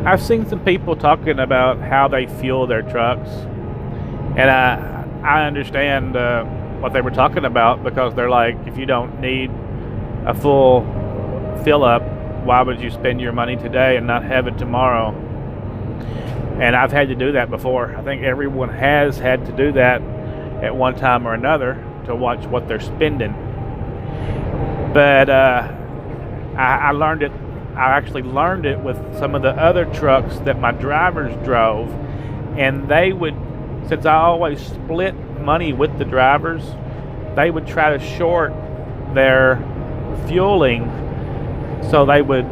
I've seen some people talking about how they fuel their trucks, and I understand what they were talking about, because they're like, if you don't need a full fill up, why would you spend your money today and not have it tomorrow? And I've had to do that before. I think everyone has had to do that at one time or another to watch what they're spending. But I learned it. I actually learned it with some of the other trucks that my drivers drove, and they would, since I always split money with the drivers, they would try to short their fueling so they would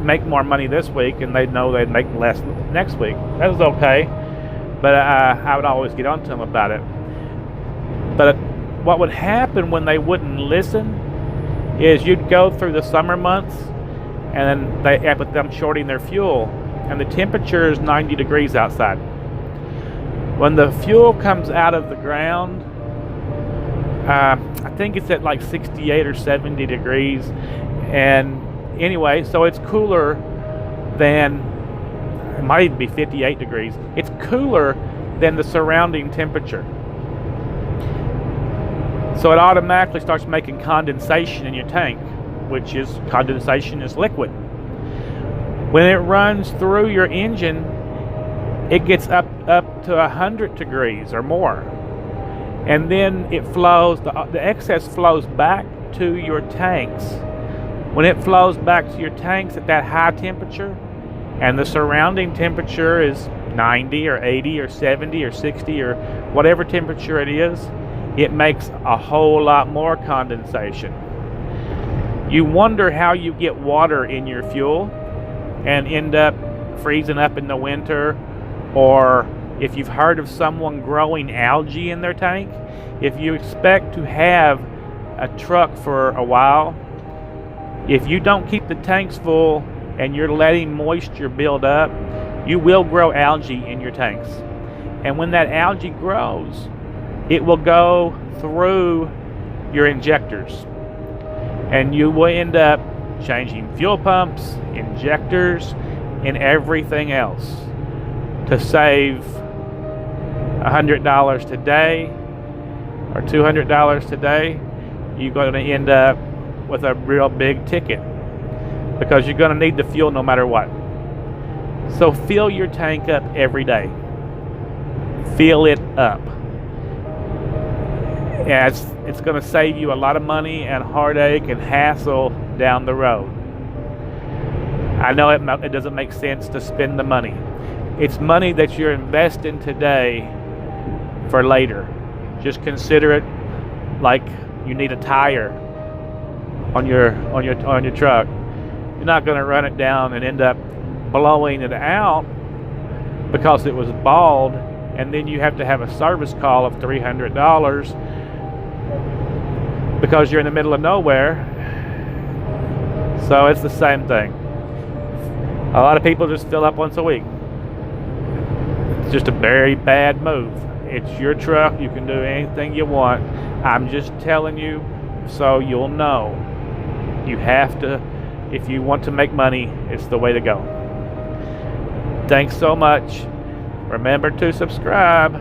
make more money this week and they'd know they'd make less next week. That was okay, but I would always get on to them about it. But what would happen when they wouldn't listen is you'd go through the summer months, and then with them shorting their fuel, and the temperature is 90 degrees outside. When the fuel comes out of the ground, I think it's at like 68 or 70 degrees, and anyway, so it's cooler than, it might even be 58 degrees. It's cooler than the surrounding temperature. So it automatically starts making condensation in your tank, which is, condensation is liquid. When it runs through your engine, it gets up to 100 degrees or more. And then it flows, the excess flows back to your tanks. When it flows back to your tanks at that high temperature, and the surrounding temperature is 90 or 80 or 70 or 60 or whatever temperature it is, it makes a whole lot more condensation. You wonder how you get water in your fuel and end up freezing up in the winter, or if you've heard of someone growing algae in their tank. If you expect to have a truck for a while, if you don't keep the tanks full and you're letting moisture build up, you will grow algae in your tanks. And when that algae grows, it will go through your injectors, and you will end up changing fuel pumps, injectors, and everything else to save $100 today or $200 today. You're going to end up with a real big ticket, because you're going to need the fuel no matter what. So fill your tank up every day. Fill it up. As it's going to save you a lot of money and heartache and hassle down the road. I know it doesn't make sense to spend the money. It's money that you're investing today for later. Just consider it like you need a tire on your truck. You're not going to run it down and end up blowing it out because it was bald, and then you have to have a service call of $300 because you're in the middle of nowhere. So it's the same thing. A lot of people just fill up once a week. It's just a very bad move. It's your truck. You can do anything you want. I'm just telling you so you'll know. You have to, if you want to make money, it's the way to go. Thanks so much. Remember to subscribe.